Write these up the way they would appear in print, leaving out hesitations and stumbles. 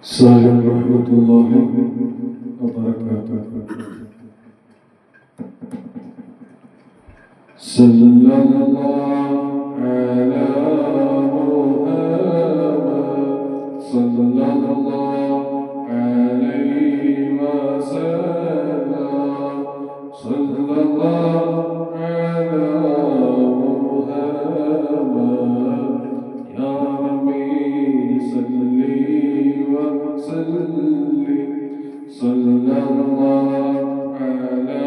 السلام ورحمة الله وبركاته. صلى الله على محمد صلى الله عليه وسلم صلى الله على محمد يا ربي صل وسلم صلى الله على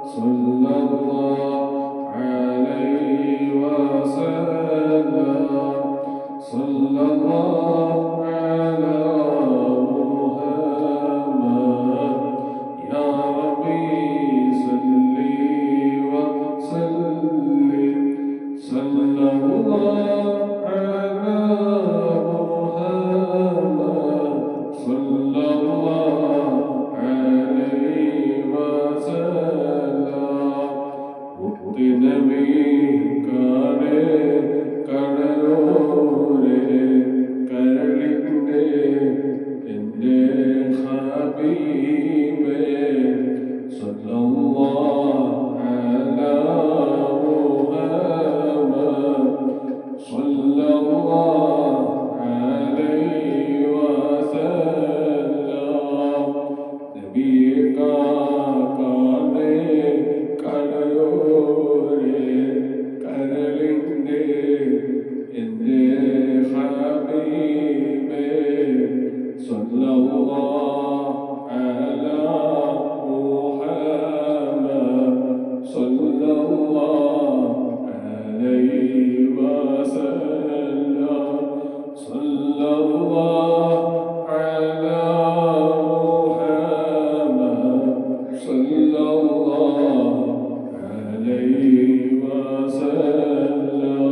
صلى الله عليه وسلم صلى الله على محمد يا ربي صل وسلم صلى الله على محمد صلى الله عليه وسلم നബി കാടേ കടലോരെ കരളിൻ്റെ എൻ്റെ ഹബീബേ സല്ലല്ലാഹു അലാ മുഹമ്മദ് സല്ലല്ലാഹു അലൈഹി വസല്ലം നബിയെ കാടേ കടലോരെ കരളിൻ്റെ എൻ്റെ ഹബീബേ സല്ലല്ലാഹു അലാ മുഹമ്മദ് സല്ലല്ലാഹു അലൈഹി വസല്ലം സല്ലല്ലാഹു അലാ മുഹമ്മദ് സല്ലല്ലാഹു അലൈഹി വസല്ലം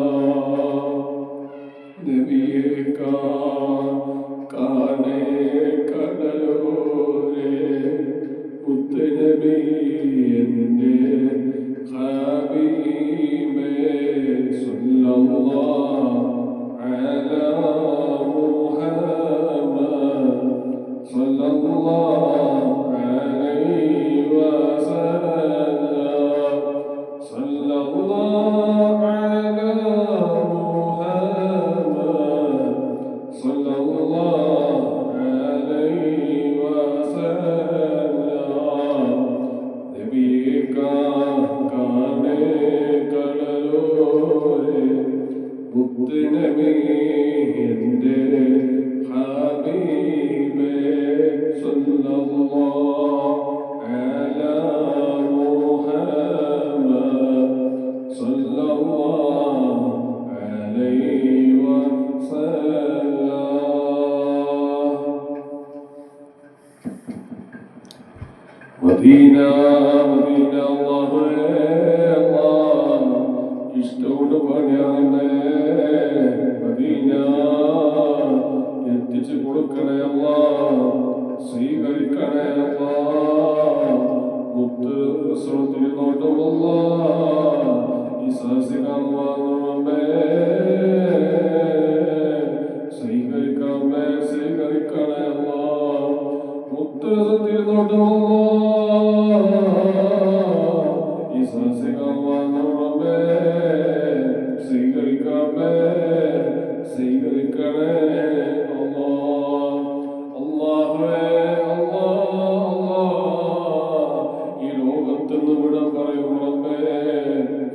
നബിയെ കാണേ കടലോരെ മുത്തുനബി എൻ്റെ ഹബീബേ സല്ലല്ലാഹു അലാ മുഹമ്മദ് സല്ലല്ലാഹു അലൈഹി വസല്ലം സല്ലല്ലാഹു അലാ മുഹമ്മദ് സല്ലല്ലാഹു അലൈഹി വസല്ലം നബിയെ കാണേ കടലോരെ മുത്തുനബി എൻ്റെ ഹബീബേ സല്ലല്ലാഹു അലാ മുഹമ്മദ് സല്ലല്ലാഹു അലൈഹി വസല്ലം മദീന മദീന അല്ലാഹുവേ അല്ലാഹ് ഇഷ്ടമുള്ള പണിയാണ് മദീന എത്തിച്ചു കൊടുക്കണേ അല്ലാഹ് സ്വീകരിക്കണേ അല്ലാഹ് മുത്ത് സ്രോതിരുന്നോട്ടും അല്ലാഹ് ഈ സഹസിക്കാൻ വാങ്ങുമ്പേ സ്വീകരിക്കാമേ സ്വീകരിക്കണേ അല്ലാഹ് മുത്ത് തിരുന്നോട്ടും ഈ സഹസിക്കാൻ വാങ്ങുമ്പേ സ്വീകരിക്കാമേ സ്വീകരിക്കണേ അല്ലാഹ് അല്ലാഹുവേ ഈ ലോകത്തുനിന്ന് വിട പറയും റബ്ബേ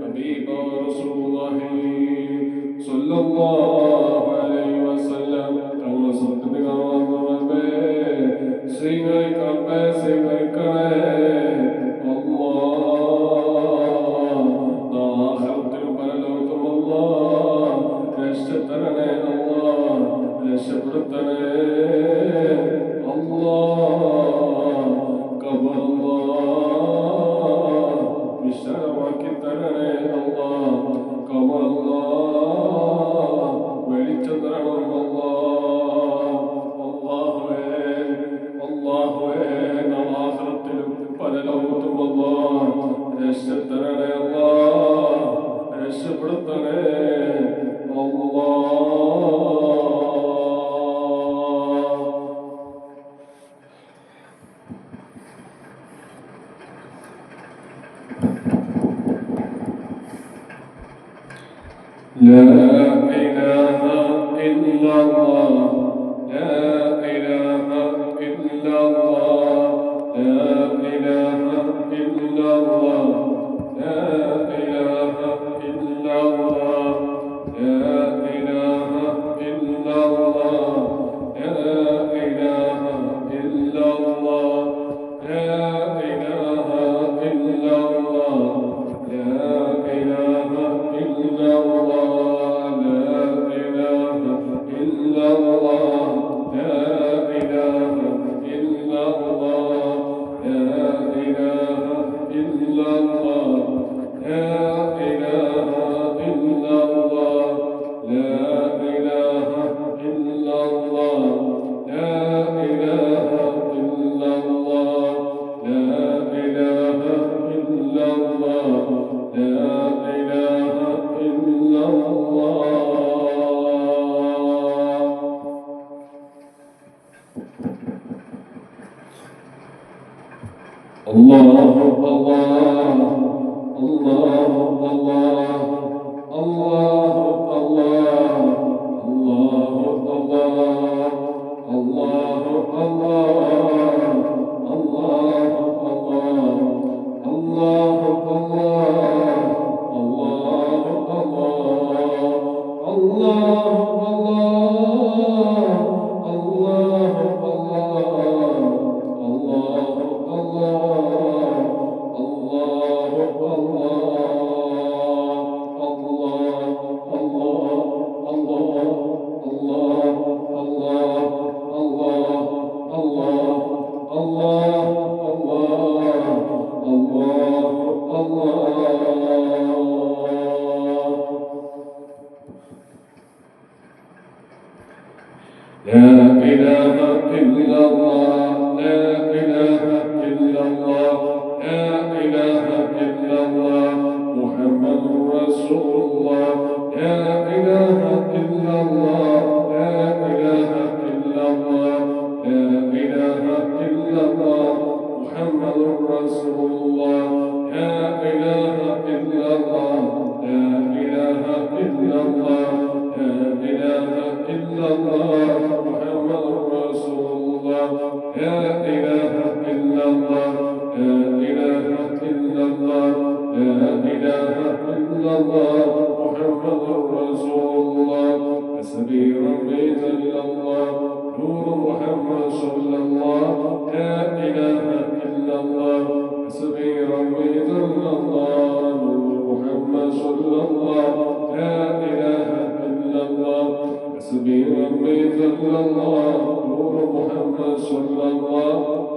ഹബീബ റസൂലുള്ളാഹി സ്വല്ലല്ലാഹു അലൈഹി വസല്ലം തങ്ങൾ സ്വന്തം കാണാൻ റബ്ബേ സ്വീകരിക്കണേ സ്വീകരിക്കണേ അല്ലാഹ് ആഖിറത്തിലും പരലോകത്തും അല്ലാഹ് രക്ഷതരണേ അല്ലാഹ് രക്ഷപ്പെടുത്തണേ അല്ലാഹ് ഖബർ അല്ലാഹ് വിശാലമാക്കി തരണേ അല്ലാഹ് ഖബർ അല്ലാഹ് വെളിച്ചം തരണം അല്ലാഹ് അല്ലാഹുവേ ആഖിറത്തിലും പരലോകത്തും അല്ലാഹ് രക്ഷതരണേ അല്ലാഹ് രക്ഷപ്പെടുത്തണേ لا إله إلا الله لا إله إلا الله لا إله إلا الله لا إله إلا الله لا إله إلا الله لا إله إلا الله لا إله إلا الله لا إله إلا الله لا إله إلا الله لا إله إلا الله لا إله إلا الله لا إله إلا الله لا إله إلا الله لا إله إلا الله لا إله إلا الله لا إله إلا الله الله الله الله الله الله الله الله الله لا إله إلا الله لا إله إلا الله لا إله إلا الله محمد رسول الله لا إله إلا الله لا إله إلا الله لا إله إلا الله محمد رسول الله لا إله إلا الله لا إله إلا الله لا إله إلا الله محمد رسول الله لا إله إلا الله لا إله إلا الله لا إله إلا الله محمد رسول الله حسبي ربي جل الله نور محمد صلى الله لا إله إلا الله حسبي ربي جل الله نور محمد صلى الله لا إله إلا الله حسبي ربي جل الله نور محمد صلى الله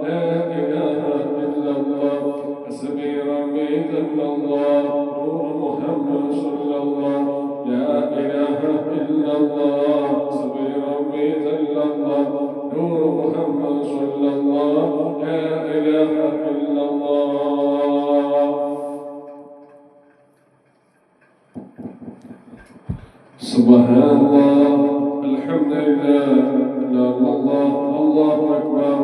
لا إله إلا الله حسبي ربي جل الله نور محمد صلى الله لا إله إلا الله حسبي ربي جل الله نور محمد صلى الله لا إله إلا الله سبحان الله الحمد لله لا الله الله أكبر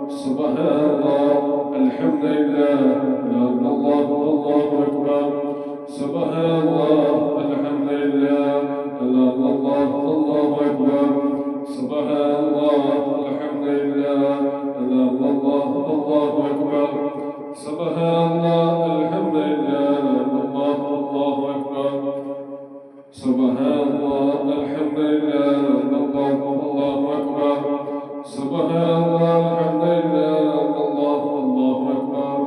سبحان الله الحمد لله لا الله الله أكبر سبحان الله الحمد لله لا الله الله أكبر سبحان الله الحمد لله لا الله الله أكبر سبحان الله الحمد لله لا الله الله أكبر سبحان الله الحمد لله الله الله أكبر سبحان الله الحمد لله الله الله أكبر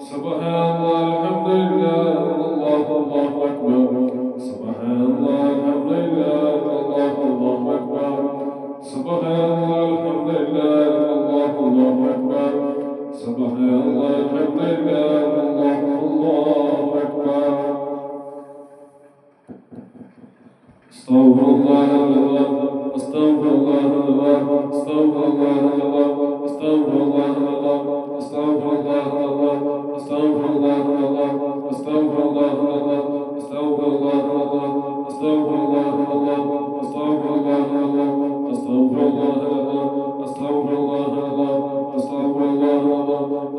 سبحان الله الحمد لله الله الله أكبر سبحان الله الحمد لله الله الله أكبر سبحان الله الحمد لله الله الله أكبر سبحان الله الحمد لله الله الله أكبر استغفر الله الله استغفر الله الله استغفر الله الله استغفر الله الله استغفر الله الله استغفر الله الله استغفر الله الله استغفر الله الله استغفر الله الله استغفر الله الله استغفر الله الله استغفر الله الله استغفر الله الله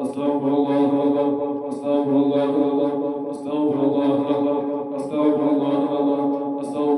استغفر الله الله استغفر الله الله استغفر الله الله استغفر الله الله استغفر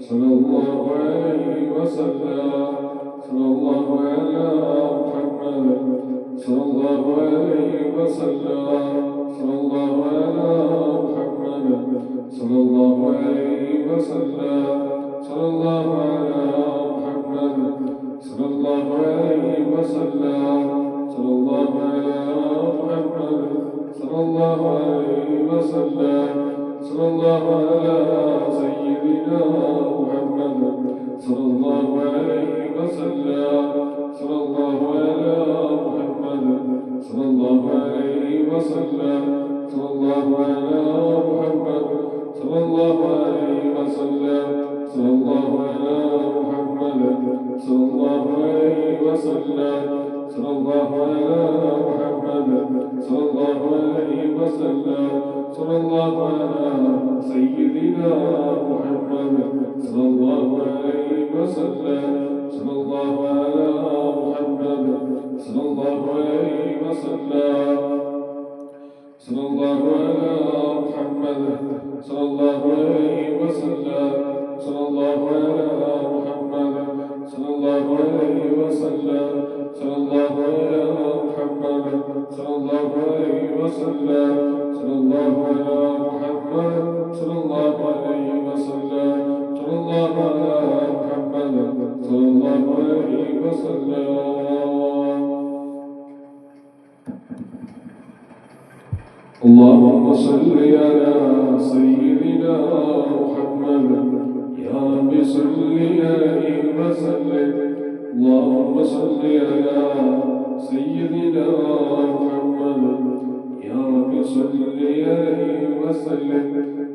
صلى الله عليه وسلم صلى الله على محمد صلى الله عليه وسلم صلى الله على محمد صلى الله عليه وسلم صلى الله على محمد صلى الله عليه وسلم صلى الله على محمد صلى الله عليه وسلم صلى الله على سيدنا محمد صلى الله عليه وسلم صلى الله على محمد صلى الله عليه وسلم صلى الله على محمد صلى الله عليه وسلم صلى الله على محمد صلى الله عليه وسلم صلى الله على محمد صلى الله عليه وسلم صلى الله على سيدنا محمد صلى الله عليه وسلم صلى الله على محمد صلى الله عليه وسلم صلى الله على محمد صلى الله عليه وسلم صلى الله على محمد صلى الله عليه وسلم صلى الله على محمد صلى الله عليه وسلم صلى الله على محمد صلى الله عليه وسلم صلى الله على محمد صلى الله عليه وسلم. اللهم صل على سيدنا محمد يا رب صل عليه وسلم. اللهم صل على سيدنا محمد يا رب صل عليه وسلم.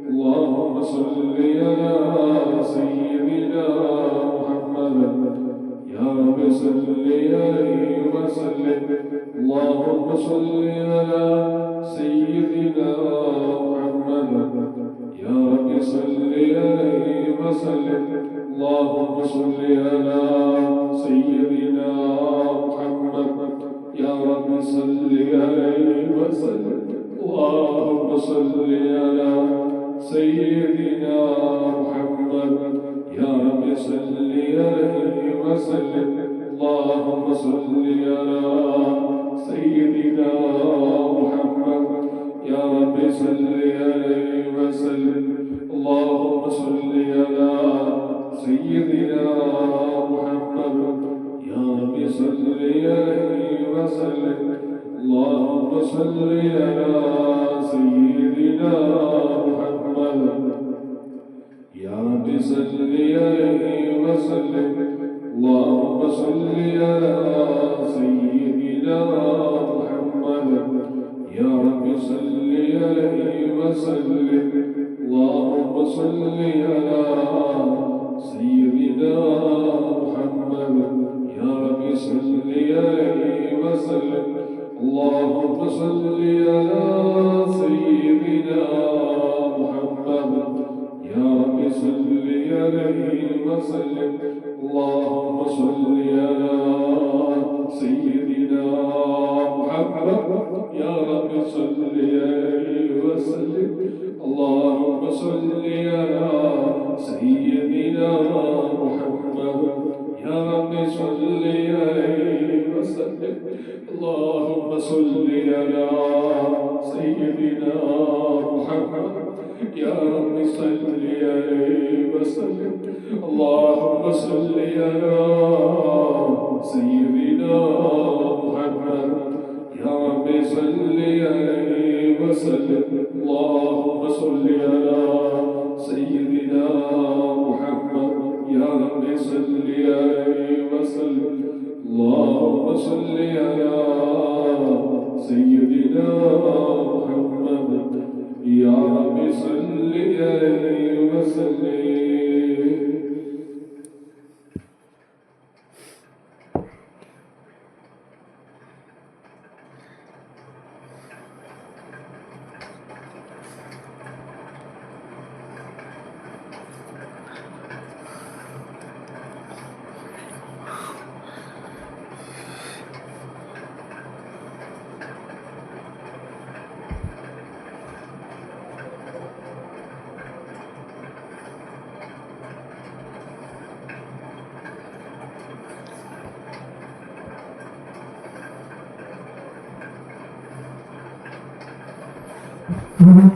اللهم صل على سيدنا محمد يا رب صل عليه وسلم. اللهم صل على سيدنا محمد يا رب صل عليه وسلم. اللهم صل على سيدنا محمد يا رب صل عليه وسلم. اللهم صل على سيدنا محمد يا رب صل عليه وسلم. اللهم صل على سيدنا محمد يا رب صل عليه وسلم. اللهم صل على سيدنا محمد يا رب صل عليه وسلم. اللهم صل على سيدنا محمد يا رب صل عليه وسلم. اللهم صل على سيدنا محمد يا رب صل عليه وسلم. اللهم صل على سيدنا محمد يا رب صل عليه وسلم. اللهم صل على سيدنا محمد يا رب صل عليه وسلم. اللهم صل على سيدنا محمد يا رب صل عليه وسلم. اللهم صل على سيدنا محمد يا رب صل عليه وسلم. اللهم صل على سيدنا محمد يا رب صل عليه وسلم. اللهم صل على سيدنا محمد يا رب صل عليه وسلم. اللهم صل على سيدنا محمد يا رب صل عليه وسلم. اللهم صل على سيدنا محمد يا رب صل عليه وسلم. എല്ലാവരും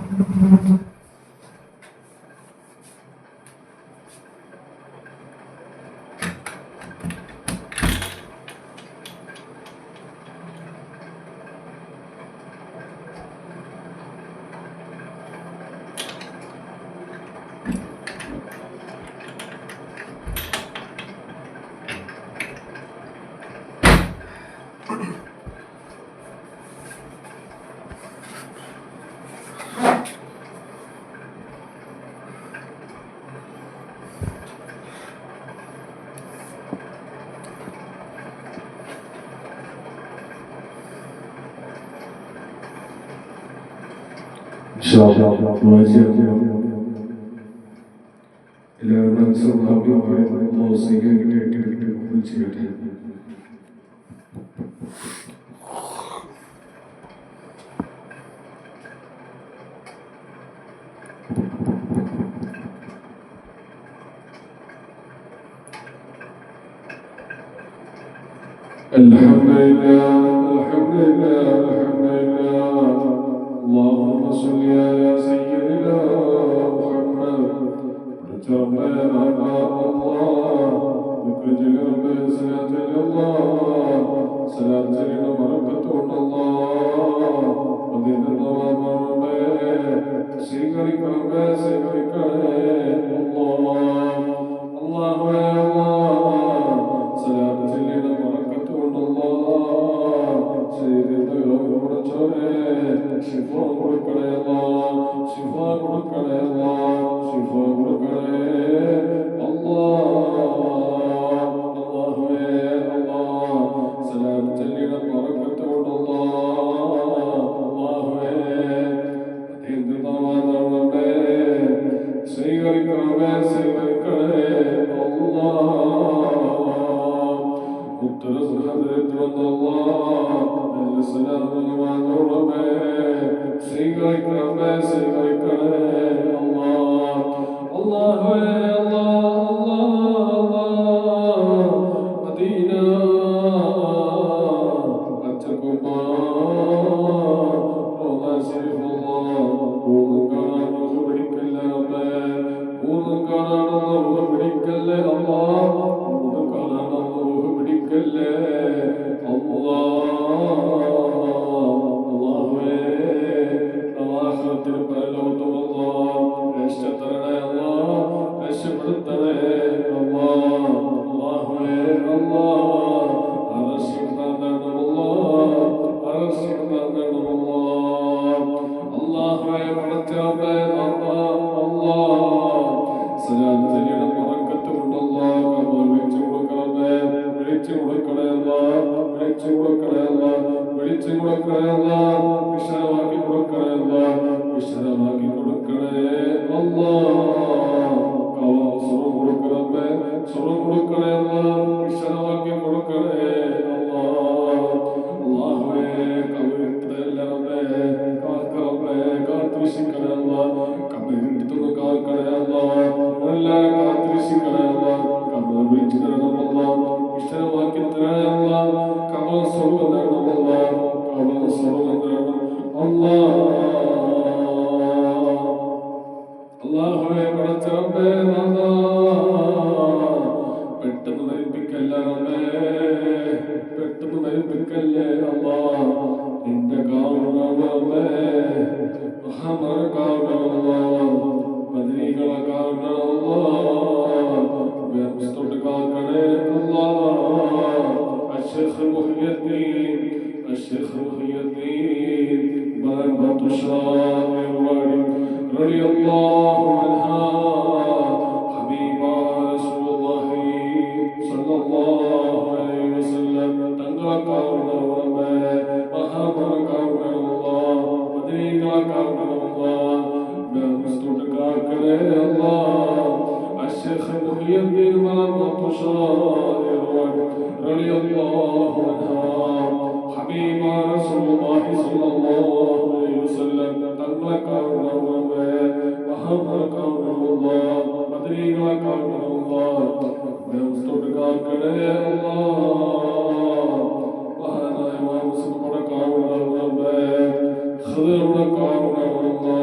മനസ്സിലാക്കി ചെയ്യട്ടെ. Alhamdulillah, alhamdulillah, alhamdulillah. Allahumma salli ala sayyidina Muhammad. Rabbana Allah, bikajil rabbi salatin Allah, salatin barakatun Allah. Adina Rabbi, sigari karbe, sigari kare Allah, Allah Allah, salatin barakatun Allah. Sayyidina Rabbana shifa കൊടുക്കണേ Allah, shifa കൊടുക്കണേ Allah, shifa കൊടുക്കണേ Allah. Allahumma Allah, salatin barakatun Allah. Allahumma adinda Rabbi, സ്വീകരിക്കണമേ സ്വീകരിക്കണേ Allah. ഉത്തര സ്വീകരിക്കണമേ സ്വീകരിക്കണേ Allah. Allahumma Allah, Medina അച്ചകുമാ റോള ശരീഫ് Allah. ഊന്നും കാണാൻ റൂഹ് പിടിക്കല്ലേ റബ്ബേ, ഊന്നും കാണാൻ റൂഹ് പിടിക്കല്ലേ Allah, ഊന്നും കാണാൻ റൂഹ് പിടിക്കല്ലേ Allah. അല്ലാഹുവേ ആഖിറത്തിൽ പരലോകത്തും Allah രക്ഷതരണേ Allah, രക്ഷപ്പെടുത്തണേ Allah. അല്ലാഹുവേ Allah അർശിൽ തരണം Allah, അർശിൽ തരണം Allah. അല്ലാഹുവേ പടച്ചവനേ Allah, സലാത്തിന്റെ ബറക്കത്തുകൊണ്ട് Allah കബൂൽ വെച്ച് കൊടുക്കണമേ, വിളിച്ചു കൊടുക്കണേ Allah, വിളിച്ചു കൊടുക്കണേ Allah, വിളിച്ചു കൊടുക്കണേ Allah, വിശദമാക്കി കൊടുക്കണേ Allah, വിശദമാക്കി കൊടുക്കണേ Allah. സ്വർണ്ണം കൊടുക്കണമേ, സ്വർണ്ണം കൊടുക്കണേ Allah, വിശദമാക്കി കൊടുക്കണേ Allah. അല്ലാഹുവേ കബറിടല്ലേ കാക്കറമേ, കാത്തുരക്ഷിക്കണേ Allah, കബറിടത്തുനിന്ന് കാക്കണേ Allah, എല്ലാവരും കാത്തുരക്ഷിക്കണേ Allah, കബർ വിളിച്ചു തരണം Allah, വിശദമാക്കി തരണേ Allah, കബർ സ്വർഗ്ഗം തരണം Allah, കബർ സ്വർഗ്ഗം തരണം Allah. അല്ലാഹുവേ പടച്ചവനേ നാഥാ, പെട്ടെന്ന് മരിപ്പിക്കല്ലേ റബ്ബേ, പെട്ടെന്ന് മരിപ്പിക്കല്ലേ Allah. നിന്റെ കാവലാണ് റബ്ബേ, മഹാന്മാരെ കാവലാണ് Allah, ബദരീകളെ കാവലാണ് Allah, വേർമുസ്തൊട്ട് കാക്കണേ Allah. അശ്ശൈഖ് മുഹിയുദ്ദീൻ, അശ്ശൈഖ് മുഹിയുദ്ദീൻ ബറബത്തു ഷാഇർ റളിയല്ലാഹു അൻഹാ ഹബീബ റസൂലുള്ളാഹി സ്വല്ലല്ലാഹു അലൈഹി വസല്ലം തങ്ങളെ കാവണമേ, മഹാന്മാരെ കാവണമേ, ബദരീകളെ കാവണമേ, വേർമുസ്തൊട്ട് കാക്കണേ Allah. അശ്ശൈഖ് മുഹിയുദ്ദീൻ ബറബത്തു ഷാഇർ റളിയല്ലാഹു അൻഹാ ഹബീബ റസൂലുള്ളാഹി സ്വല്ലല്ലാഹു അലൈഹി വസല്ലം തങ്ങളെ കാവണമേ, മഹാന്മാരെ കാവണമേ, ബദരീകളെ കാവണമേ, വേർമുസ്തൊട്ട് കാക്കണേ Allah. മഹാനായ മുസ്ലിമുടെ കാവണമേ, ഖദറുടെ കാവണമേ,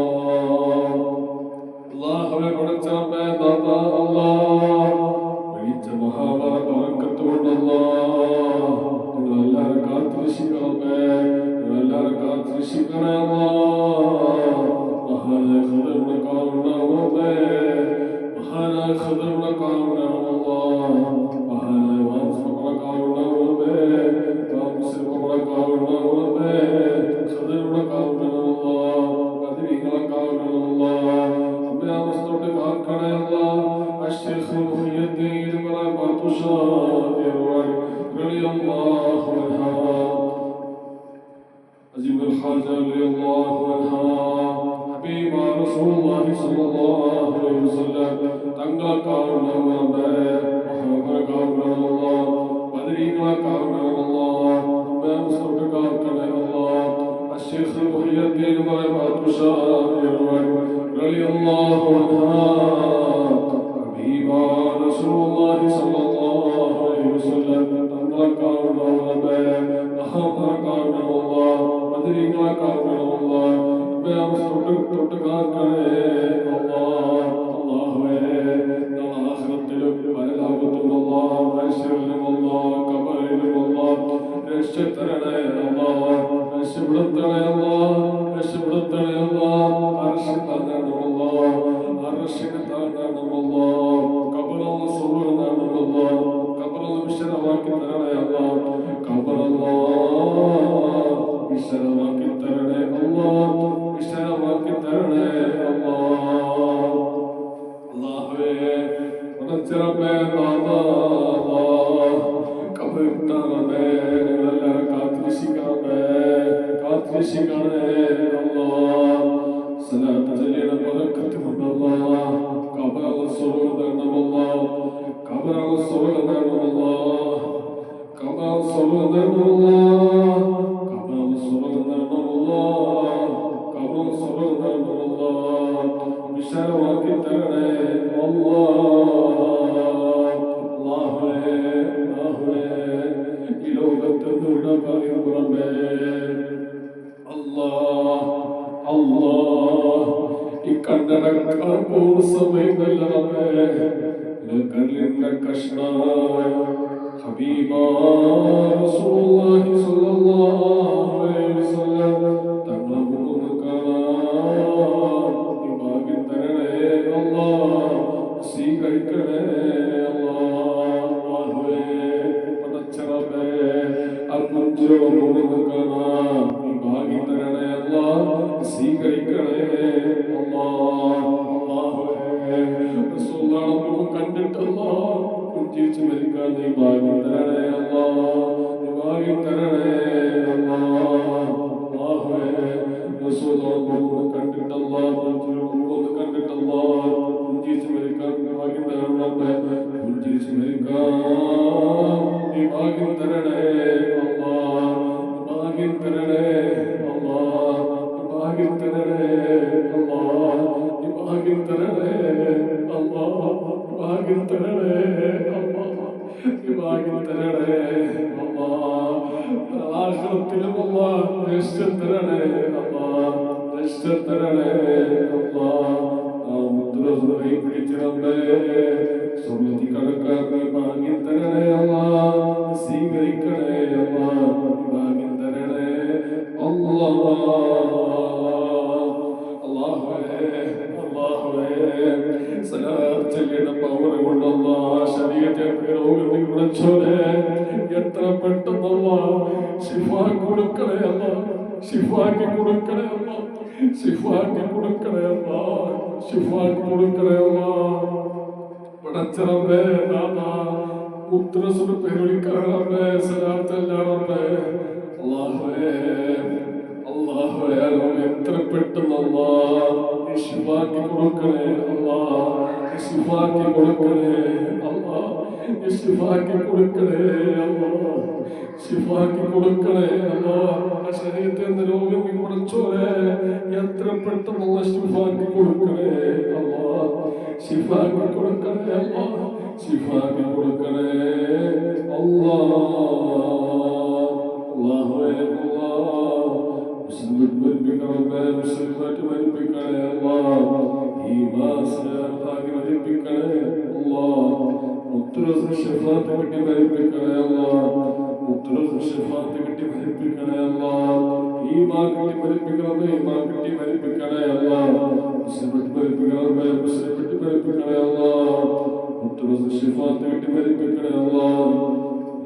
ഉത്തരസ് ശിഫാത്ത് കിട്ടി മരിപ്പിക്കണേ അല്ലാ.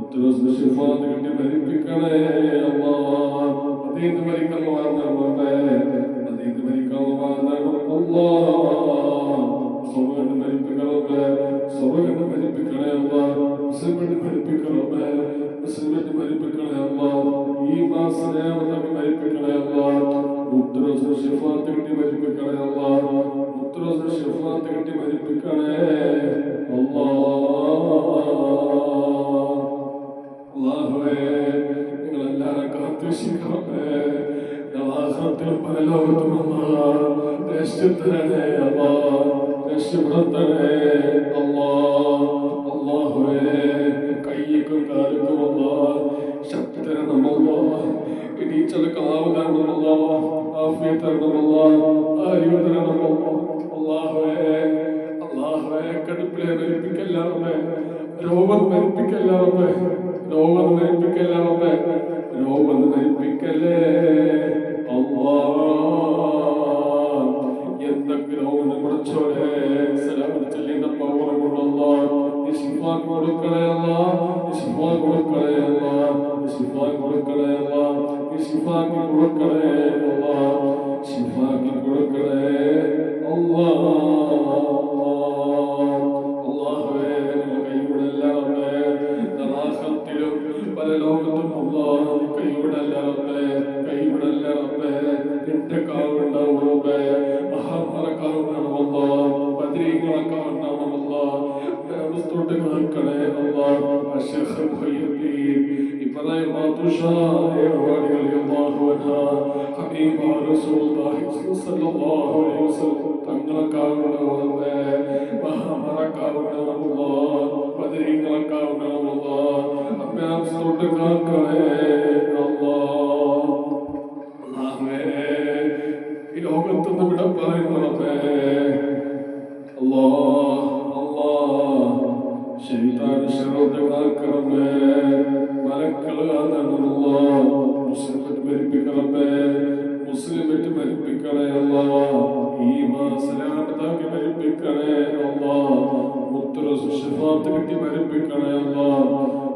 ഉത്തരസ് ശിഫാത്ത് കിട്ടി മരിപ്പിക്കണേ അല്ലാ. അതീത് മരിക്കാൻ വാങ്ങണമേ, അതീത് മരിക്കാൻ വാങ്ങണം അല്ലാ. സ്വർഗ്ഗം മരിപ്പിക്കണമേ, സ്വർഗ്ഗം മരിപ്പിക്കണേ അല്ലാ. മുസ്ലിമിനെ മരിപ്പിക്കണമേ, മുസ്ലിമിനെ മരിപ്പിക്കണേ അല്ലാ. ഈ മാസത്തെ മരിപ്പിക്കണേ അല്ലാ. ഉത്തരസ് ശിഫാത്ത് കിട്ടി മരിപ്പിക്കണേ അല്ലാ. ഉത്തരസ് ശിഫാത്ത് കിട്ടി മരിപ്പിക്കണേ അല്ലാ. അല്ലാഹുവേ, നിങ്ങളെല്ലാവരും കാത്തുരക്ഷിക്കണമേ. ആഖിറത്തിലും പരലോകത്തും അല്ലാ രക്ഷപ്പെടണേ അല്ലാ, രക്ഷപ്പെടുത്തണേ അല്ലാ. അല്ലാഹുവേ, കയ്യക്കും കാലുക്കും അല്ലാ ശക്തി തരണം അല്ലാ. എണീച്ചെടുക്കാവ് തരണം അല്ലാ, ആഫിയത്ത് തരണം അല്ലാ, ആരോഗ്യം തരണം അല്ലാ. അല്ലാഹുവേ, അല്ലാഹുവേ, കടുപ്പിലെ മരിപ്പിക്കല്ലാതെ രോഗം മരിപ്പിക്കല്ലാതെ, രോഗം മരിപ്പിക്കല്ലാതെ, രോഗം മരിപ്പിക്കല്ലേ അല്ലാ. എന്തൊക്കെ രോഗം പഠിച്ചോലെ ചെല്ലിന്റെ പവർ കൊണ്ടല്ല ശിഫ കൊടുക്കണയല്ല, ശിഫ കൊടുക്കണയല്ല, ശിഫ കൊടുക്കണയല്ല, ശിഫാക്കി കൊടുക്കണയല്ല, ശിഫാക്കി കൊടുക്കണേ അല്ലാ. അല്ലാഹുവേ, കൈവിടല്ലാതെ ആഖിറത്തിലും പരലോകത്തും അല്ലാ കൈവിടല്ലാതെ, കൈവിടല്ലാതെ. നിന്റെ കാവുണ്ടാവുമേ, മഹാമാരക്കാവുണ്ടാവുമല്ലാ, ബദരീങ്ങളൊക്കാവുണ്ടാവുമല്ലാ. തൊട്ട് കാക്കണേ അല്ലാ. അശേഖ് മുഹയ്യദ്ദീൻ ഇബ്രാഹിം മാതുഷാ റളിയല്ലാഹു അൻഹു ഹബീബ റസൂലുള്ളാഹി സ്വല്ലല്ലാഹു അലൈഹി വസല്ലം തങ്ങളൊക്കാവുണ്ടാവുമേ, മഹാമാരക്കാവുണ്ടാവുമല്ലാ, ബദരീങ്ങളൊക്കാവുണ്ടാവുമല്ലാ. അമ്മ തൊട്ട് കാക്കണേ അല്ലാ. ഈ ലോകത്തുനിന്ന് വിട പറയുന്നേ അല്ലാ. അല്ലാ, ശൈത്താൻ ശറോത്ത് കാക്കണമേ, മലക്കള് കാണണമല്ലാ. മുസ്ലിമിട്ട് മരിപ്പിക്കണമേ, മുസ്ലിമിട്ട് മരിപ്പിക്കണേ അല്ലാ. ഈമാൻ സലാമത്താക്കി മരിപ്പിക്കണേ അല്ലാ. മുത്തറസ് ശിഫാത്ത് കിട്ടി മരിപ്പിക്കണേ അല്ലാ.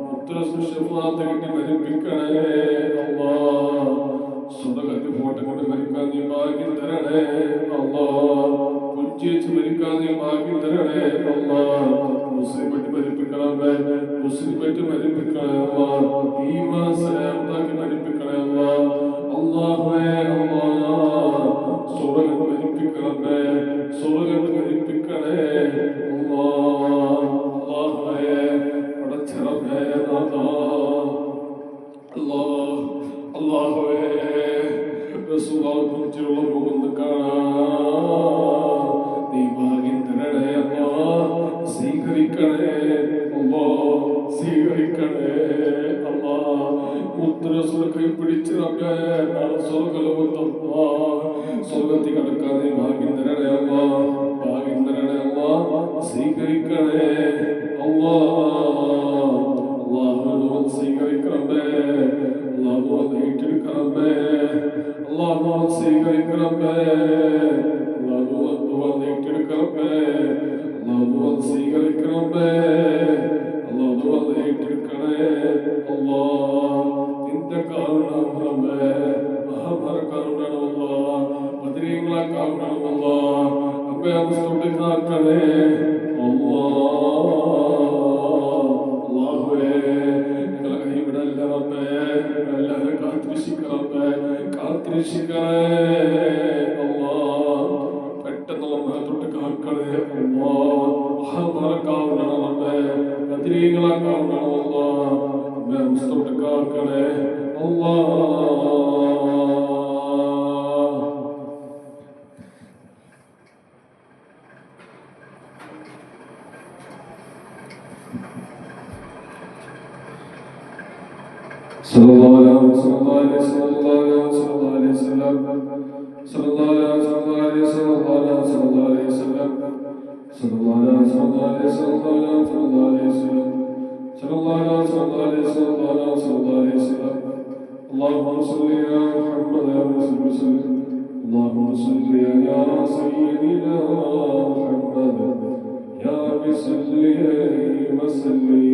മുത്തറസ് ശിഫാത്ത് കിട്ടി മരിപ്പിക്കണേ അല്ലാ. സ്വതകത്ത് ഫോട്ടോ കൊണ്ട് മരിക്കാൻ നീ ഭാഗ്യം തരണേ അല്ലാ. പുഞ്ചിച്ച് മരിക്കാൻ നീ ഭാഗ്യം തരണേ അല്ലാ. മുസ്ലിമിട്ട് മരിപ്പിക്കണമേ, മുസ്ലിമിട്ട് മരിപ്പിക്കണേ അല്ലാ. ഈമാൻ സലാമത്താക്കി മരിപ്പിക്കണേ അല്ലാ. അല്ലാഹുവേ, അല്ലാ, സ്വർഗ്ഗം മരിപ്പിക്കണമേ, സ്വർഗ്ഗം മരിപ്പിക്കണേ അല്ലാ. അല്ലാഹുവേ, പടച്ചറബേ നാഥാ. അല്ലാ, അല്ലാഹുവേ, റസൂലുള്ളാഹിയെ കുറിച്ചുള്ള മുഖം കാണാൻ നീ ഭാഗ്യം തരണേ അല്ലാ. സ്വീകരിക്കണേ അല്ലാ, സ്വീകരിക്കണേ അല്ലാ. മുദ്രസുര കൈ പിടിച്ച് നാളെ സ്വർഗ്ഗലോകത്തല്ലാ സ്വർഗ്ഗത്തിൽ കടക്കാൻ നീ ഭാഗ്യം തരണേ അല്ലാ, ഭാഗ്യം തരണേ അല്ലാ. സ്വീകരിക്കണേ അല്ലാ. അല്ലാഹു സ്വീകരിക്കണമേ, അല്ലാഹു ഏറ്റെടുക്കണമേ, അല്ലാഹു സ്വീകരിക്കണമേ, അല്ലാഹു ഏറ്റെടുക്കണമേ, അല്ലാഹു സ്വീകരിക്കണമേ, അല്ലാഹു ഏറ്റെടുക്കണേ അല്ലാ. നിന്റെ കാരണമേ, മഹാമാര കാരണമല്ലാ, ബദരീങ്ങളെ കാരണമല്ലാ. അമ്മയെ സ്തുതിക്കണേ അല്ലാ. അല്ലാഹുവേ, ഞങ്ങളെ കൈവിടല്ല റബ്ബേ, എല്ലാവരും കാത്തിരക്ഷിക്കണമേ, കാത്തിരക്ഷിക്കണേ അല്ലാ. പെട്ടെന്നുള്ള മുഖത്തൊട്ട് കാക്കണേ അല്ലാ. മഹാമാരക്കാവണേ റബ്ബേ, ബദരീങ്ങളാക്കാവണേ അല്ലാ. അമ്മയെ തൊട്ട് കാക്കണേ അല്ലാ. اللهم صل على محمد وسلم. اللهم صل على سيدنا محمد يا رب صل وسلم